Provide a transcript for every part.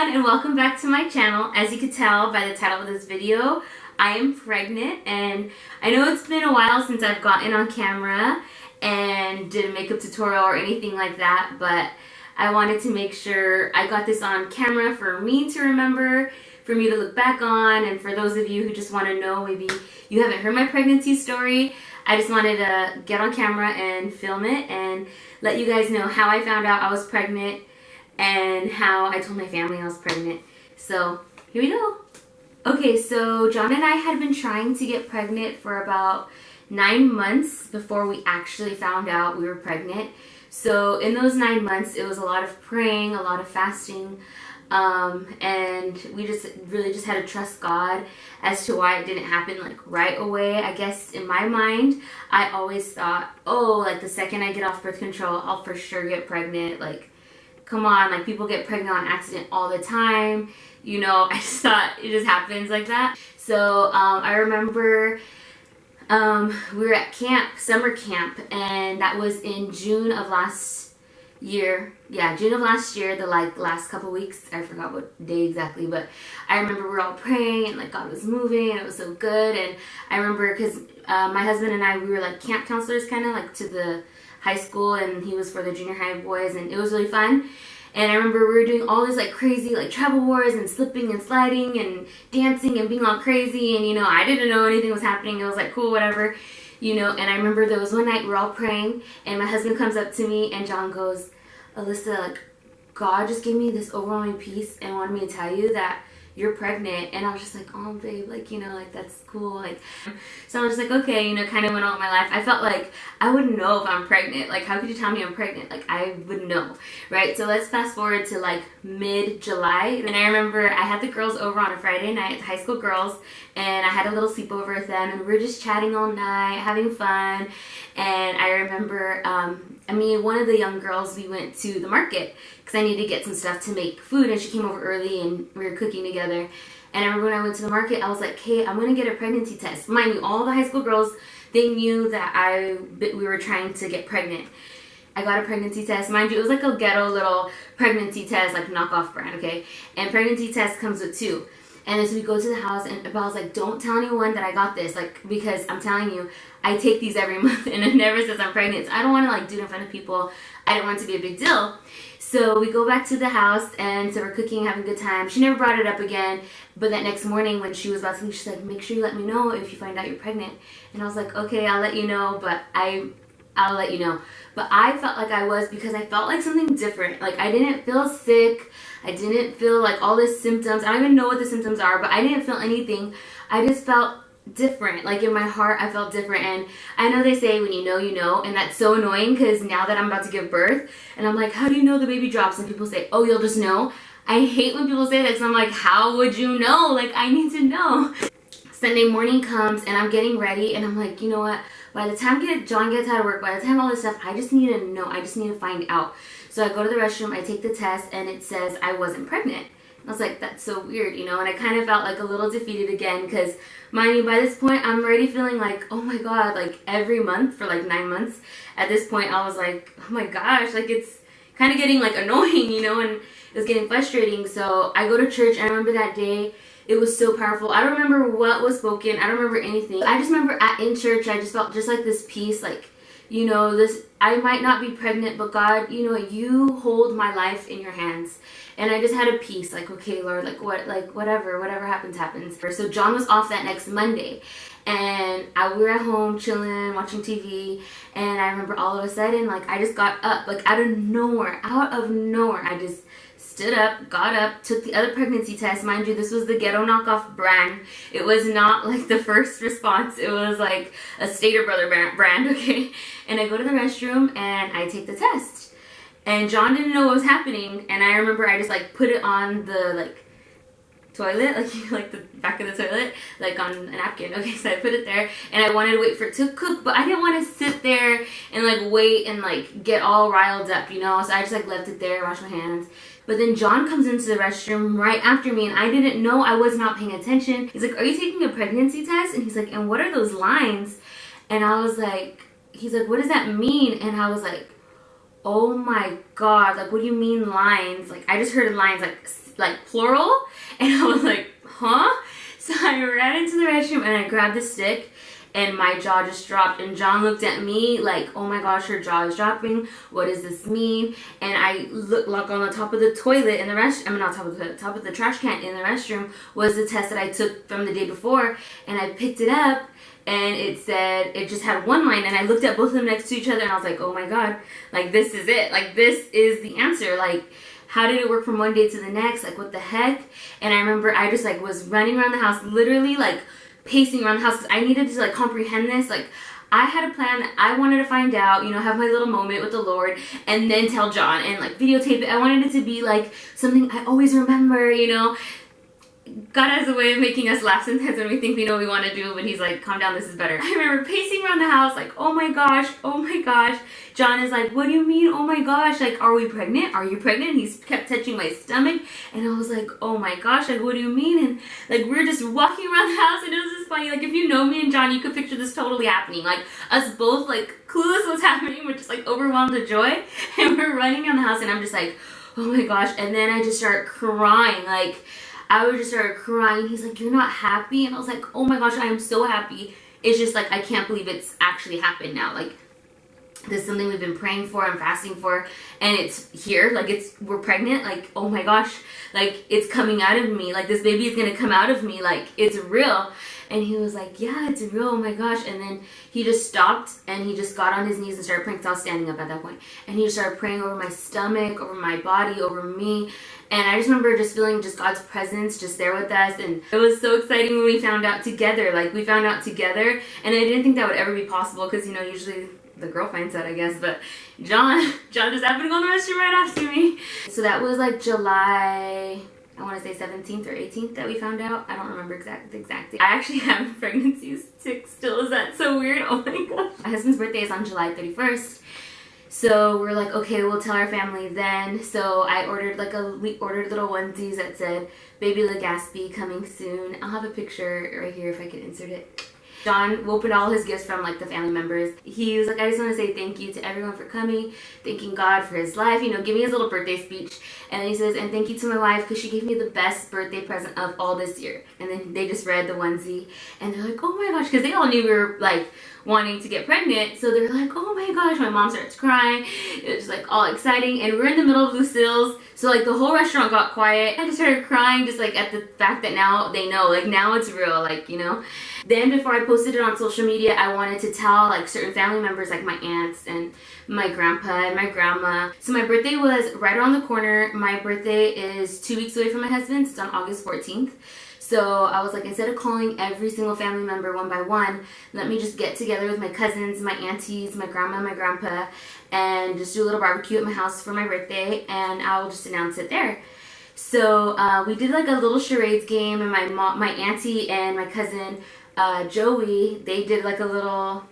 everyone, and welcome back to my channel. As you can tell by the title of this video, I am pregnant, and I know it's been a while since I've gotten on camera and did a makeup tutorial or anything like that, but I wanted to make sure I got this on camera for me to remember, for me to look back on, and for those of you who just want to know, maybe you haven't heard my pregnancy story, I just wanted to get on camera and film it and let you guys know how I found out I was pregnant and how I told my family I was pregnant. So here we go. Okay, so John and I had been trying to get pregnant for about 9 months before we actually found out we were pregnant. So in those 9 months, it was a lot of praying, a lot of fasting, and we really just had to trust God as to why it didn't happen like right away. I guess in my mind, I always thought, oh, like the second I get off birth control, I'll for sure get pregnant. Like, come on, like people get pregnant on accident all the time. You know, I just thought it just happens like that. So I remember we were at camp, summer camp, and that was in June of last year. Yeah, June of last year, the last couple weeks. I forgot what day exactly, but I remember we were all praying and like God was moving and it was so good. And I remember because my husband and I, we were like camp counselors kind of like to the high school, and he was for the junior high boys, and it was really fun. And I remember we were doing all this like crazy like travel wars and slipping and sliding and dancing and being all crazy, and you know, I didn't know anything was happening. It was like cool, whatever, you know. And I remember there was one night we were all praying, and my husband comes up to me and John goes, "Alyssa, like God just gave me this overwhelming peace and wanted me to tell you that you're pregnant." And I was just like, "Oh babe, like, you know, like that's cool." Like, so I was just like, okay, you know, kind of went on with my life. I felt like I wouldn't know if I'm pregnant. Like, how could you tell me I'm pregnant? Like, I would know, right? So let's fast forward to like mid-July. And I remember I had the girls over on a Friday night, the high school girls, and I had a little sleepover with them, and we were just chatting all night, having fun. And I remember, one of the young girls, we went to the market because I needed to get some stuff to make food, and she came over early and we were cooking together. And I remember when I went to the market, I was like, "Hey, I'm going to get a pregnancy test." Mind you, all the high school girls, they knew that we were trying to get pregnant. I got a pregnancy test. Mind you, it was like a ghetto little pregnancy test, like knockoff brand, okay? And pregnancy test comes with 2. And as we go to the house, and I was like, "Don't tell anyone that I got this, like, because I'm telling you, I take these every month and it never says I'm pregnant. So I don't want to like do it in front of people. I don't want it to be a big deal." So we go back to the house, and so we're cooking, having a good time. She never brought it up again, but that next morning when she was about to leave, she's like, "Make sure you let me know if you find out you're pregnant." And I was like, "Okay, I'll let you know, but I'll let you know." But I felt like I was, because I felt like something different. Like, I didn't feel sick. I didn't feel like all the symptoms. I don't even know what the symptoms are, but I didn't feel anything. I just felt different. Like, in my heart, I felt different. And I know they say when you know, you know, and that's so annoying because now that I'm about to give birth, and I'm like, "How do you know the baby drops?" And people say, "Oh, you'll just know." I hate when people say that, because I'm like, how would you know? Like, I need to know. Sunday morning comes, and I'm getting ready, and I'm like, you know what? By the time John gets out of work, by the time all this stuff, I just need to know. I just need to find out. So I go to the restroom, I take the test, and it says I wasn't pregnant. I was like, that's so weird, you know? And I kind of felt like a little defeated again, because mind you, by this point, I'm already feeling like, oh my God, like every month for like 9 months. At this point, I was like, oh my gosh, like it's kind of getting like annoying, you know? And it was getting frustrating. So I go to church, and I remember that day, it was so powerful. I don't remember what was spoken. I don't remember anything. I just remember in church, I just felt just like this peace, like, you know, I might not be pregnant, but God, you know, you hold my life in your hands. And I just had a peace, like, okay, Lord, like whatever happens, happens. So John was off that next Monday, and we were at home chilling, watching TV, and I remember all of a sudden, like, I just got up, like out of nowhere, I just stood up, got up, took the other pregnancy test. Mind you, this was the ghetto knockoff brand. It was not like the first response. It was like a Stater Brother brand, okay? And I go to the restroom, and I take the test. And John didn't know what was happening. And I remember I just like put it on the like toilet, like the back of the toilet, like on a napkin. Okay, so I put it there, and I wanted to wait for it to cook, but I didn't want to sit there and like wait and like get all riled up, you know? So I just like left it there, washed my hands. But then John comes into the restroom right after me, and I didn't know. I was not paying attention. He's like, "Are you taking a pregnancy test?" And he's like, "And what are those lines?" And I was like, he's like, "What does that mean?" And I was like, oh my God, like, what do you mean lines? Like, I just heard lines, like, like plural, and I was like, huh? So I ran into the restroom and I grabbed the stick, and my jaw just dropped, and John looked at me like, oh my gosh, her jaw is dropping. What does this mean? And I looked like on the top of the toilet in the not top of the toilet, top of the trash can in the restroom was the test that I took from the day before, and I picked it up, and it said, it just had one line, and I looked at both of them next to each other, and I was like, oh my god, like this is it, like this is the answer. Like, how did it work from one day to the next? Like, what the heck? And I remember I just like was running around the house, literally like pacing around the house, because I needed to like comprehend this. Like, I had a plan that I wanted to find out, you know, have my little moment with the Lord, and then tell John and like videotape it. I wanted it to be like something I always remember, you know. God has a way of making us laugh sometimes when we think we know what we want to do, but he's like, calm down, this is better. I remember pacing around the house like, oh my gosh, oh my gosh. John is like, what do you mean, oh my gosh? Like, are we pregnant? Are you pregnant? He kept touching my stomach, and I was like, oh my gosh, like, what do you mean? And like, we're just walking around the house, and it was just funny. Like, if you know me and John, you could picture this totally happening. Like, us both, like, clueless what's happening. We're just like overwhelmed with joy, and we're running around the house, and I'm just like, oh my gosh. And then I just start crying. Like, I would just start crying. He's like, you're not happy? And I was like, oh my gosh, I am so happy. It's just like, I can't believe it's actually happened now. Like, this is something we've been praying for and fasting for, and it's here. Like, we're pregnant. Like, oh my gosh, like, it's coming out of me. Like, this baby is gonna come out of me. Like, it's real. And he was like, yeah, it's real, oh my gosh. And then he just stopped, and he just got on his knees and started praying, because I was standing up at that point. And he just started praying over my stomach, over my body, over me. And I just remember just feeling just God's presence just there with us. And it was so exciting when we found out together. Like, we found out together, and I didn't think that would ever be possible, because, you know, usually the girl finds out, I guess. But John just happened to go in the restroom right after me. So that was like July, I want to say 17th or 18th that we found out. I don't remember the exact date. I actually have pregnancy tick still. Is that so weird? Oh my gosh. My husband's birthday is on July 31st. So we're like, okay, we'll tell our family then. So I ordered we ordered little onesies that said, Baby Legaspi coming soon. I'll have a picture right here if I could insert it. John opened all his gifts from like the family members. He was like, I just want to say thank you to everyone for coming, thanking God for his life, you know, giving his little birthday speech. And then he says, and thank you to my wife, because she gave me the best birthday present of all this year. And then they just read the onesie, and they're like, oh my gosh, because they all knew we were like wanting to get pregnant. So they're like, oh my gosh. My mom starts crying. It was like all exciting, and we're in the middle of Lucille's, so like the whole restaurant got quiet. I just started crying just like at the fact that now they know, like now it's real, like, you know. Then before I posted it on social media, I wanted to tell like certain family members, like my aunts and my grandpa and my grandma. So my birthday was right around the corner. My birthday is 2 weeks away from my husband's. It's on August 14th. So I was like, instead of calling every single family member one by one, let me just get together with my cousins, my aunties, my grandma, my grandpa, and just do a little barbecue at my house for my birthday, and I'll just announce it there. So we did like a little charades game, and my auntie and my cousin Joey, they did like a little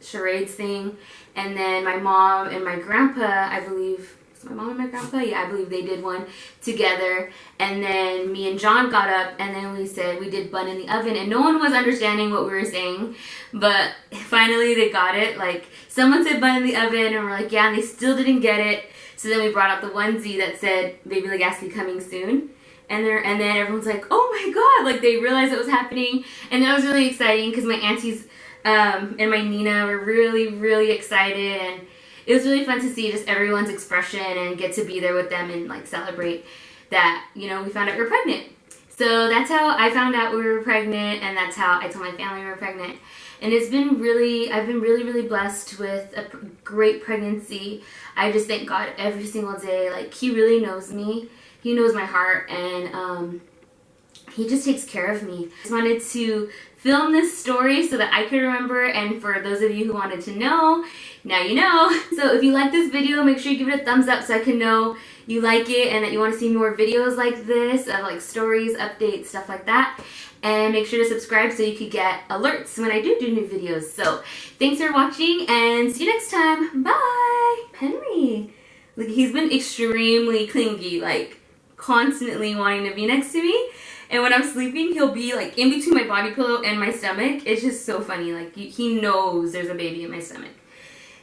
charades thing, and then my mom and my grandpa, I believe, my mom and my grandpa, yeah, I believe they did one together. And then me and John got up, and then we did bun in the oven, and no one was understanding what we were saying, but finally they got it. Like, someone said bun in the oven, and we're like, yeah, and they still didn't get it. So then we brought out the onesie that said Baby Legaspi coming soon. And then everyone's like, oh my god, like they realized it was happening. And that was really exciting, because my aunties and my Nina were really, really excited, and it was really fun to see just everyone's expression and get to be there with them and like celebrate that, you know, we found out we were pregnant. So that's how I found out we were pregnant, and that's how I told my family we were pregnant. And I've been really, really blessed with a great pregnancy. I just thank God every single day. Like, He really knows me. He knows my heart, and He just takes care of me. I just wanted to film this story so that I could remember, and for those of you who wanted to know, now you know. So if you like this video, make sure you give it a thumbs up so I can know you like it and that you want to see more videos like this, of like stories, updates, stuff like that. And make sure to subscribe so you can get alerts when I do new videos. So thanks for watching, and see you next time. Bye! Henry. Like, he's been extremely clingy, like constantly wanting to be next to me. And when I'm sleeping, he'll be like in between my body pillow and my stomach. It's just so funny. Like, he knows there's a baby in my stomach.